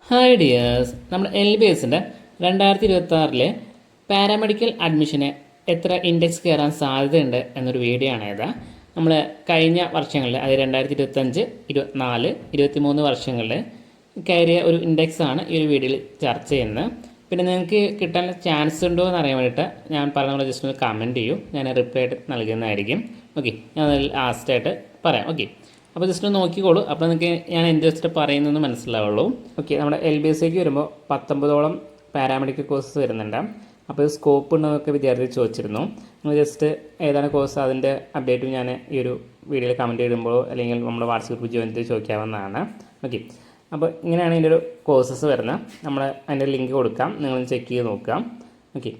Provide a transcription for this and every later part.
Hi dears, നമ്മുടെ L B എസിൻ്റെ 2026 paramedical അഡ്മിഷന് എത്ര ഇൻഡെക്സ് കയറാൻ സാധ്യതയുണ്ട് എന്നൊരു വീഡിയോ ആണ് ഇത്. നമ്മൾ കഴിഞ്ഞ വർഷങ്ങളിൽ, അത് 2025, 24, 23 വർഷങ്ങളിൽ കയറിയ ഒരു ഇൻഡെക്സാണ് ഈ ഒരു വീഡിയോയിൽ ചർച്ച ചെയ്യുന്നത്. പിന്നെ നിങ്ങൾക്ക് കിട്ടാൻ ചാൻസ് ഉണ്ടോ എന്ന് അറിയാൻ വേണ്ടിയിട്ട് ഞാൻ പറഞ്ഞ ജസ്റ്റ് ഒന്ന് കമൻറ്റ് ചെയ്യൂ, ഞാൻ റിപ്ലൈ ആയിട്ട് നൽകുന്നതായിരിക്കും. ഓക്കെ, ഞാൻ ലാസ്റ്റായിട്ട് പറയാം. ഓക്കെ, അപ്പോൾ ജസ്റ്റ് നോക്കിക്കോളൂ. അപ്പോൾ നിങ്ങൾക്ക് ഞാൻ എന്ത് വെച്ചിട്ട് പറയുന്നതെന്ന് മനസ്സിലാവുള്ളൂ. ഓക്കെ, നമ്മുടെ എൽ ബി എസിലേക്ക് വരുമ്പോൾ 19ഓളം പാരാമെഡിക്കൽ കോഴ്സസ് വരുന്നുണ്ട്. അപ്പോൾ ഇത് സ്കോപ്പ് ഉണ്ടെന്നൊക്കെ വിദ്യാർത്ഥി ചോദിച്ചിരുന്നു. നിങ്ങൾ ജസ്റ്റ് ഏതാണ് കോഴ്സ് അതിൻ്റെ അപ്ഡേറ്റും ഞാൻ ഈ ഒരു വീഡിയോയിൽ കമൻറ്റ് ചെയ്യുമ്പോഴോ അല്ലെങ്കിൽ നമ്മുടെ വാട്സപ്പ് ഗ്രൂപ്പ് ജോയിൻ ചെയ്ത് ചോദിക്കാവുന്നതാണ്. ഓക്കെ, അപ്പോൾ ഇങ്ങനെയാണ് ഇതിൻ്റെ ഒരു കോഴ്സസ് വരുന്നത്. നമ്മൾ അതിൻ്റെ ലിങ്ക് കൊടുക്കാം, നിങ്ങളൊന്ന് ചെക്ക് ചെയ്ത് നോക്കാം. ഓക്കെ,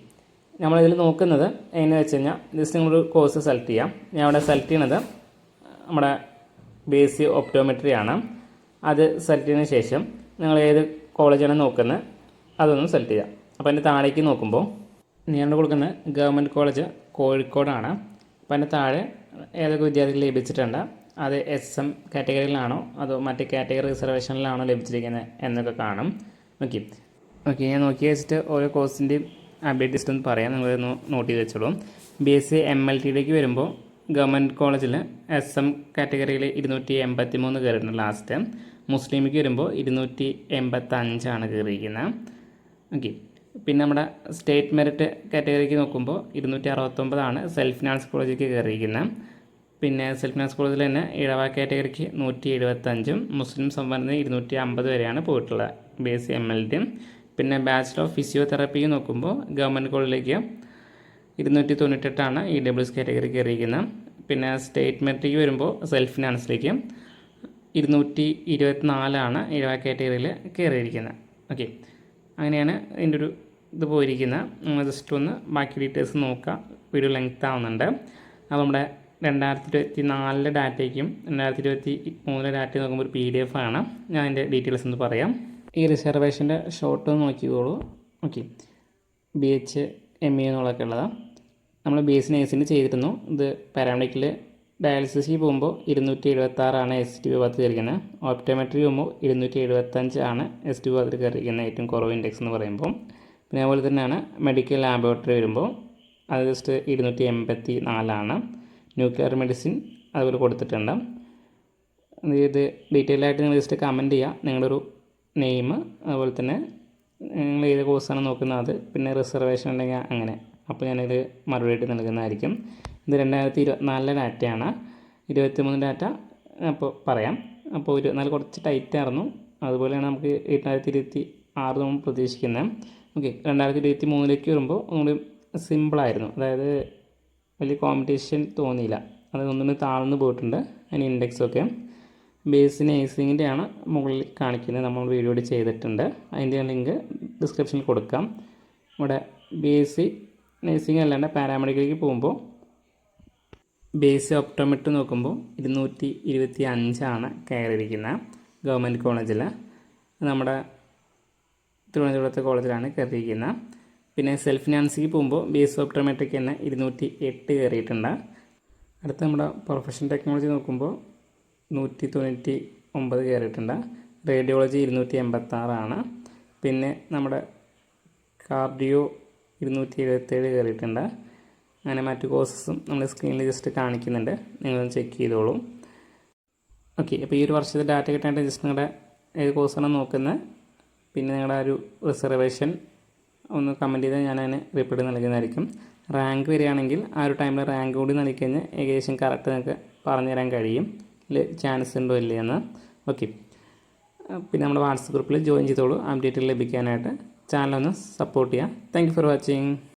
നമ്മളിതിൽ നോക്കുന്നത് എങ്ങനെയാണെന്ന് വെച്ച് കഴിഞ്ഞാൽ ജസ്റ്റ് നിങ്ങളൊരു കോഴ്സ് സെലക്ട് ചെയ്യാം. ഞാൻ അവിടെ സെലക്ട് ചെയ്യണത് നമ്മുടെ ബേസി ഒപ്റ്റോമെട്രി ആണ്. അത് സെലക്ട് ചെയ്തതിന് ശേഷം നിങ്ങൾ ഏത് കോളേജാണ് നോക്കുന്നത് അതൊന്ന് സെലക്ട് ചെയ്യാം. അപ്പോൾ അതിൻ്റെ താഴേക്ക് നോക്കുമ്പോൾ ഞാൻ കൊടുക്കുന്നത് ഗവൺമെൻറ് കോളേജ് കോഴിക്കോടാണ്. അപ്പോൾ അതിൻ്റെ താഴെ ഏതൊക്കെ വിദ്യാർത്ഥികൾ ലഭിച്ചിട്ടുണ്ട്, അത് SM കാറ്റഗറിയിലാണോ അതോ മറ്റ് കാറ്റഗറി റിസർവേഷനിലാണോ ലഭിച്ചിരിക്കുന്നത് എന്നൊക്കെ കാണും. ഓക്കെ, ഞാൻ നോക്കി വെച്ചിട്ട് ഓരോ കോഴ്സിൻ്റെയും അപ്ഡേറ്റ് ലിസ്റ്റ് ഒന്ന് പറയാം, നിങ്ങളൊന്ന് നോട്ട് ചെയ്ത് വെച്ചോളൂ. BSc MLTയിലേക്ക് വരുമ്പോൾ ഗവൺമെൻറ് കോളേജിൽ SM കാറ്റഗറിയിൽ 283 കയറിയിട്ടുണ്ട് ലാസ്റ്റ്. മുസ്ലിമിക്ക് വരുമ്പോൾ 285 കയറിയിരിക്കുന്നത്. ഓക്കെ, പിന്നെ നമ്മുടെ സ്റ്റേറ്റ് മെറിറ്റ് കാറ്റഗറിക്ക് നോക്കുമ്പോൾ 269 സെൽഫ് ഫിനാൻസ് കോളേജിലേക്ക് കയറിയിരിക്കുന്നത്. പിന്നെ സെൽഫ് ഫിനാൻസ് കോളേജിൽ തന്നെ ഇഴവ കാറ്റഗറിക്ക് 175, മുസ്ലിം സംവരണത്തിന് 250 വരെയാണ് പോയിട്ടുള്ളത് BSc MLT. പിന്നെ ബാച്ചിലർ ഓഫ് ഫിസിയോതെറാപ്പിക്ക് നോക്കുമ്പോൾ ഗവൺമെൻറ് കോളേജിലേക്ക് 298 EWS കാറ്റഗറി കയറിയിരിക്കുന്നത്. പിന്നെ സ്റ്റേറ്റ് മെറിറ്റിക്ക് വരുമ്പോൾ സെൽഫ് ഫിനാൻസിലേക്ക് 224 ഇഴവ കാറ്റഗറിയിൽ കയറിയിരിക്കുന്നത്. ഓക്കെ, അങ്ങനെയാണ് ഇതിൻ്റെ ഒരു ഇത് പോയിരിക്കുന്നത്. ജസ്റ്റ് ഒന്ന് ബാക്കി ഡീറ്റെയിൽസ് നോക്കാം, വീഡിയോ ലെങ്ത് ആവുന്നുണ്ട്. അപ്പോൾ നമ്മുടെ 2024 ഡാറ്റയ്ക്കും 2023 ഡാറ്റ നോക്കുമ്പോൾ ഒരു PDF ആണ്. ഞാൻ അതിൻ്റെ ഡീറ്റെയിൽസ് ഒന്ന് പറയാം. ഈ റിസർവേഷൻ്റെ ഷോർട്ട് ഒന്ന് നോക്കിക്കോളൂ. ഓക്കെ, BH ME എന്നുള്ളതൊക്കെ ഉള്ളതാണ്. നമ്മൾ BSc നേഴ്സിന് ചെയ്തിരുന്നു. ഇത് പാരാമെഡിക്കൽ ഡയാലിസിസിൽ പോകുമ്പോൾ 276 ST വിഭാഗത്തിൽ കയറിയിരിക്കുന്നത്. ഓപ്റ്റോമെട്രി പോകുമ്പോൾ 275 ST വിഭാഗത്തിൽ കയറിയിരിക്കുന്നത്, ഏറ്റവും കുറവ് ഇൻഡെക്സ് എന്ന് പറയുമ്പോൾ. പിന്നെ അതുപോലെ തന്നെയാണ് മെഡിക്കൽ ലാബോറട്ടറി വരുമ്പോൾ അത് ജസ്റ്റ് 284. ന്യൂക്ലിയർ മെഡിസിൻ അതുപോലെ കൊടുത്തിട്ടുണ്ട്. ഇത് ഡീറ്റെയിൽ ആയിട്ട് നിങ്ങൾ ജസ്റ്റ് കമൻറ്റ് ചെയ്യുക, നിങ്ങളുടെ ഒരു നെയിം, അതുപോലെ തന്നെ നിങ്ങൾ ഏത് കോഴ്സാണ് നോക്കുന്നത് അത്, പിന്നെ റിസർവേഷൻ ഉണ്ടെങ്കിൽ അങ്ങനെ. അപ്പോൾ ഞാനിത് മറുപടി ആയിട്ട് നൽകുന്നതായിരിക്കും. ഇത് 2024 ഡാറ്റയാണ്. 23 ഡാറ്റ അപ്പോൾ പറയാം. അപ്പോൾ 24 കുറച്ച് ടൈറ്റ് ആയിരുന്നു, അതുപോലെയാണ് നമുക്ക് 2026 നമ്മൾ പ്രതീക്ഷിക്കുന്നത്. ഓക്കെ, 2023 വരുമ്പോൾ ഒന്നുകൂടി സിമ്പിളായിരുന്നു, അതായത് വലിയ കോമ്പറ്റീഷൻ തോന്നിയില്ല. അത് ഒന്നുകൂടി താഴ്ന്നു പോയിട്ടുണ്ട് അതിന് ഇൻഡെക്സൊക്കെ. BSc നേഴ്സിങ്ങിൻ്റെയാണ് മുകളിൽ കാണിക്കുന്നത്, നമ്മൾ വീഡിയോ ചെയ്തിട്ടുണ്ട്. അതിൻ്റെ ലിങ്ക് ഡിസ്ക്രിപ്ഷനിൽ കൊടുക്കാം. ഇവിടെ BSc നേഴ്സിംഗ് അല്ലാണ്ട് പാരാമെഡിക്കലിലേക്ക് പോകുമ്പോൾ BSc ഒപ്റ്റോമെട്രി നോക്കുമ്പോൾ 225 കയറിയിരിക്കുന്നത് ഗവൺമെൻറ് കോളേജിൽ. നമ്മുടെ തിരുവനന്തപുരത്തെ കോളേജിലാണ് കയറിയിരിക്കുന്നത്. പിന്നെ സെൽഫ് ഫിനാൻസിക്ക് പോകുമ്പോൾ BSc ഒപ്റ്റോമെട്രിക്ക് തന്നെ 208 കയറിയിട്ടുണ്ട്. അടുത്ത നമ്മുടെ പ്രൊഫഷണൽ ടെക്നോളജി നോക്കുമ്പോൾ 199 കയറിയിട്ടുണ്ട്. റേഡിയോളജി 286. പിന്നെ നമ്മുടെ കാർഡിയോ 277 കയറിയിട്ടുണ്ട്. അങ്ങനെ മറ്റു കോഴ്സസും നമ്മൾ സ്ക്രീനിൽ ജസ്റ്റ് കാണിക്കുന്നുണ്ട്, നിങ്ങളൊന്ന് ചെക്ക് ചെയ്തോളൂ. ഓക്കെ, അപ്പോൾ ഈ ഒരു വർഷത്തെ ഡാറ്റ കിട്ടാനായിട്ട് ജസ്റ്റ് നിങ്ങളുടെ ഏത് കോഴ്സാണ് നോക്കുന്നത്, പിന്നെ നിങ്ങളുടെ ഒരു റിസർവേഷൻ ഒന്ന് കമൻറ്റ് ചെയ്താൽ ഞാൻ അതിന് റിപ്ലൈ നൽകുന്നതായിരിക്കും. റാങ്ക് വരികയാണെങ്കിൽ ആ ഒരു ടൈമിൽ റാങ്ക് കൂടി നൽകിക്കഴിഞ്ഞാൽ ഏകദേശം കറക്റ്റ് നിങ്ങൾക്ക് പറഞ്ഞു തരാൻ കഴിയും ചാൻസ് ഉണ്ടോ ഇല്ലയെന്ന്. ഓക്കെ, പിന്നെ നമ്മുടെ വാട്സപ്പ് ഗ്രൂപ്പിൽ ജോയിൻ ചെയ്തോളൂ അപ്ഡേറ്റുകൾ ലഭിക്കാനായിട്ട്. ചാനലൊന്ന് സപ്പോർട്ട് ചെയ്യുക. Thank you for watching.